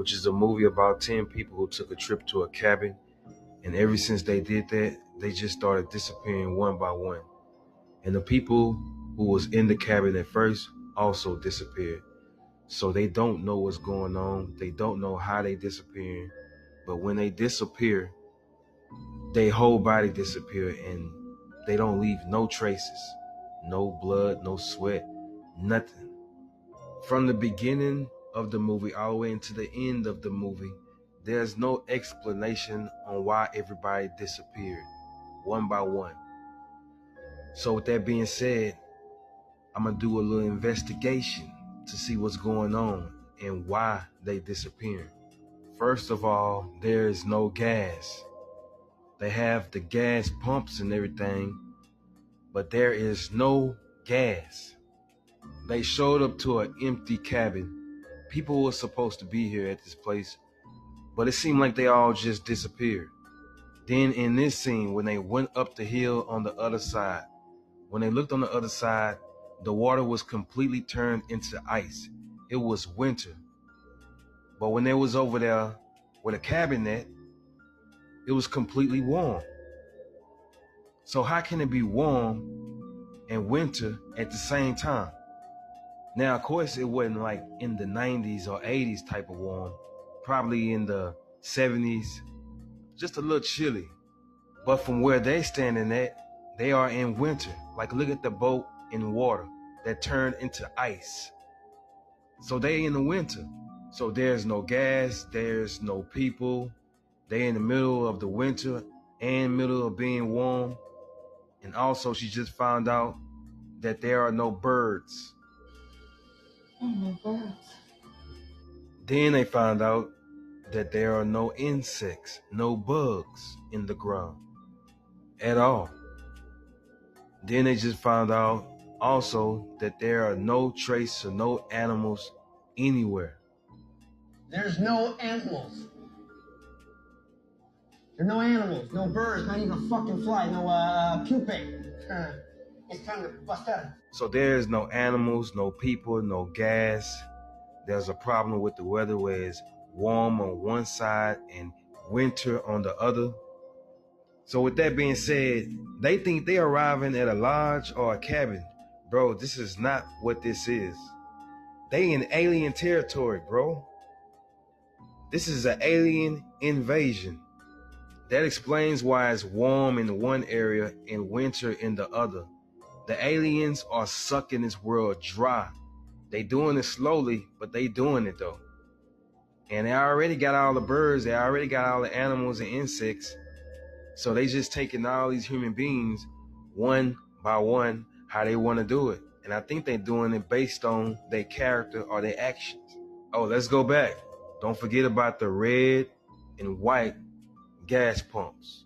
which is a movie about 10 people who took a trip to a cabin. And ever since they did that, they just started disappearing one by one. And the people who was in the cabin at first also disappeared. So they don't know what's going on. They don't know how they disappearing. But when they disappear, their whole body disappear and they don't leave no traces. No blood, no sweat, nothing. From the beginning of the movie all the way into the end of the movie, there's no explanation on why everybody disappeared one by one. So with that being said, I'm gonna do a little investigation to see what's going on and why they disappeared. First of all, there is no gas. They have the gas pumps and everything, but there is no gas. They showed up to an empty cabin. People were supposed to be here at this place, but it seemed like they all just disappeared. Then in this scene, when they went up the hill on the other side, when they looked on the other side, the water was completely turned into ice. It was winter. But when they was over there with a cabin at, it was completely warm. So how can it be warm and winter at the same time? Now, of course, it wasn't like in the 90s or 80s type of warm, probably in the 70s, just a little chilly. But from where they standing at, they are in winter. Like, look at the boat in water that turned into ice. So they in the winter. So there's no gas, there's no people. They in the middle of the winter and middle of being warm. And also she just found out that there are no birds. No birds. Then they found out that there are no insects, no bugs in the ground at all. Then they just found out also that there are no trace of no animals anywhere. There's no animals. There are no animals, no birds, not even a fucking fly, no pupae. It's time to bust out. So there's no animals, no people, no gas. There's a problem with the weather where it's warm on one side and winter on the other. So with that being said, they think they're arriving at a lodge or a cabin. Bro, this is not what this is. They in alien territory, bro. This is an alien invasion. That explains why it's warm in one area and winter in the other. The aliens are sucking this world dry. They doing it slowly, but they doing it though. And they already got all the birds, they already got all the animals and insects. So they just taking all these human beings one by one, how they want to do it. And I think they're doing it based on their character or their actions. Oh, let's go back. Don't forget about the red and white gas pumps.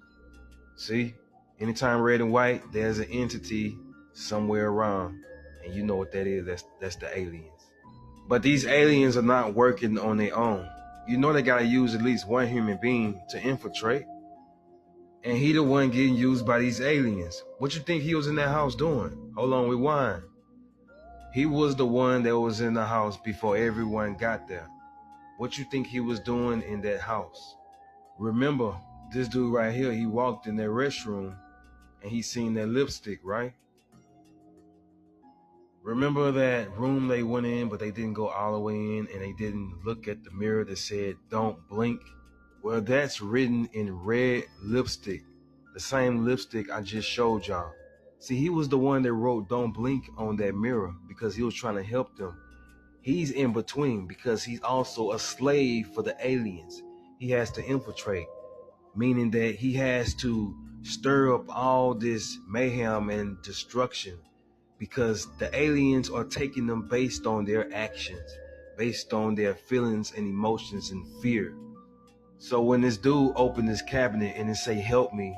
See, anytime red and white, there's an entity somewhere around. And you know what that is, that's the aliens. But these aliens are not working on their own. You know they gotta use at least one human being to infiltrate. And he the one getting used by these aliens. What you think he was in that house doing? Hold on, rewind. He was the one that was in the house before everyone got there. What you think he was doing in that house? Remember, this dude right here, he walked in that restroom and he seen that lipstick, right? Remember that room they went in, but they didn't go all the way in and they didn't look at the mirror that said, "Don't blink"? Well, that's written in red lipstick, the same lipstick I just showed y'all. See, he was the one that wrote "Don't blink" on that mirror because he was trying to help them. He's in between because he's also a slave for the aliens. He has to infiltrate, meaning that he has to stir up all this mayhem and destruction because the aliens are taking them based on their actions, based on their feelings and emotions and fear. So when this dude opened his cabinet and it say, "Help me,"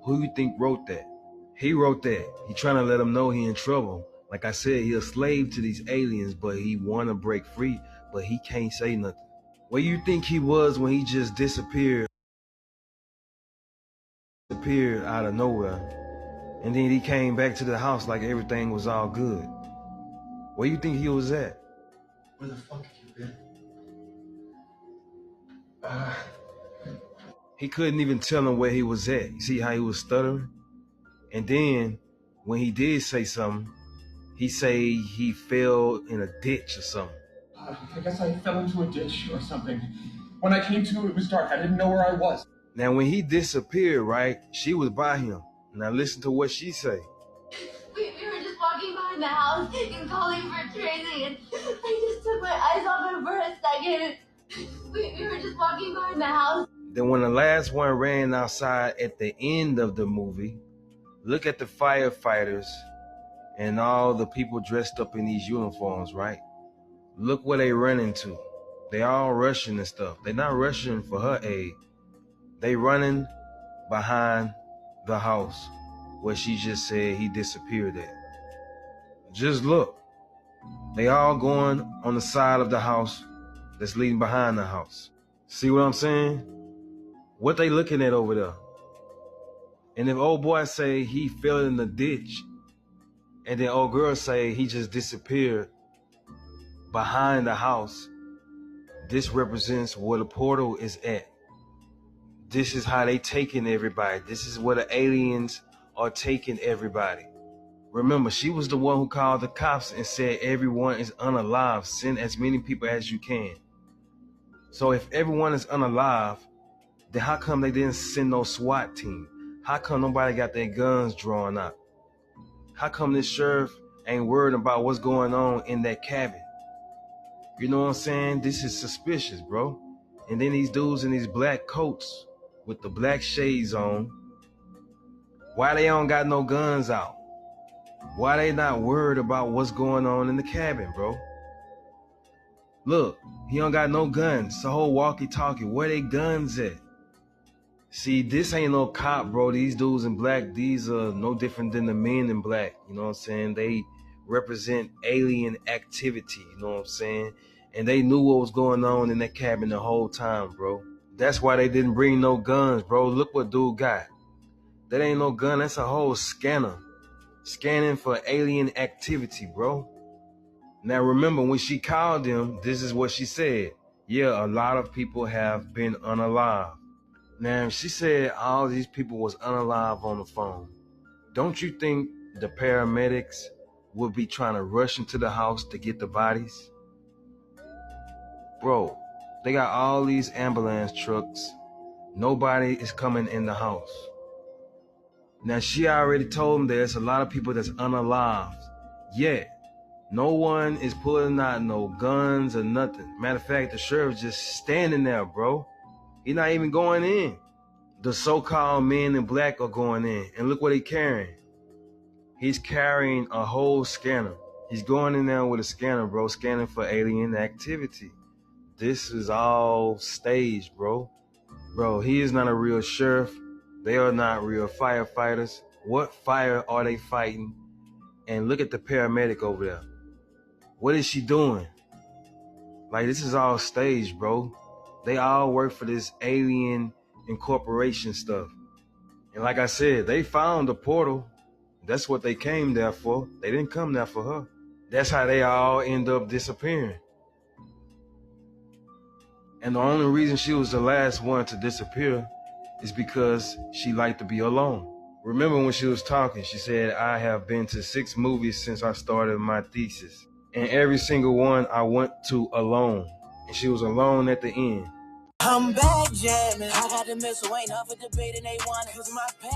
who you think wrote that? He wrote that. He trying to let them know he in trouble. Like I said, he a slave to these aliens, but he want to break free, but he can't say nothing. Where you think he was when he just disappeared out of nowhere, and then he came back to the house like everything was all good? Where you think he was at? Where the fuck have you been? He couldn't even tell him where he was at. You see how he was stuttering? And then when he did say something, he say he fell in a ditch or something. I guess I fell into a ditch or something. When I came to, it was dark. I didn't know where I was. Now, when he disappeared, right, she was by him. Now, listen to what she say. We were just walking behind the house and calling for Tracy, and I just took my eyes off him for a second. We were just walking behind the house. Then when the last one ran outside at the end of the movie, look at the firefighters and all the people dressed up in these uniforms, right? Look where they run into. They all rushing and stuff. They're not rushing for her aid. They running behind the house where she just said he disappeared at. Just look. They all going on the side of the house that's leading behind the house. See what I'm saying? What they looking at over there? And if old boy say he fell in the ditch, and then old girl say he just disappeared behind the house, this represents where the portal is at. This is how they taking everybody. This is where the aliens are taking everybody. Remember, she was the one who called the cops and said everyone is unalive. Send as many people as you can. So if everyone is unalive, then how come they didn't send no SWAT team? How come nobody got their guns drawn out? How come this sheriff ain't worried about what's going on in that cabin? You know what I'm saying? This is suspicious, bro. And then these dudes in these black coats with the black shades on, why they don't got no guns out? Why they not worried about what's going on in the cabin, bro? Look, he don't got no guns. The whole walkie-talkie. Where they guns at? See, this ain't no cop, bro. These dudes in black, these are no different than the men in black. You know what I'm saying? They represent alien activity. You know what I'm saying? And they knew what was going on in that cabin the whole time, bro. That's why they didn't bring no guns, bro. Look what dude got. That ain't no gun. That's a whole scanner. Scanning for alien activity, bro. Now remember, when she called him, this is what she said. Yeah, a lot of people have been unalive. Now, she said all these people was unalive on the phone. Don't you think the paramedics would be trying to rush into the house to get the bodies? Bro, they got all these ambulance trucks. Nobody is coming in the house. Now, she already told them there's a lot of people that's unalive. Yet, no one is pulling out no guns or nothing. Matter of fact, the sheriff's just standing there, bro. He's not even going in. The so-called men in black are going in. And look what he's carrying. He's carrying a whole scanner. He's going in there with a scanner, bro, scanning for alien activity. This is all staged, bro. Bro, he is not a real sheriff. They are not real firefighters. What fire are they fighting? And look at the paramedic over there. What is she doing? Like, this is all staged, bro. They all work for this alien incorporation stuff. And like I said, they found the portal. That's what they came there for. They didn't come there for her. That's how they all end up disappearing. And the only reason she was the last one to disappear is because she liked to be alone. Remember when she was talking, she said, I have been to 6 movies since I started my thesis. And every single one I went to alone. And she was alone at the end. I'm back jamming. I got the missile, ain't up for debating, they want it. 'Cause my past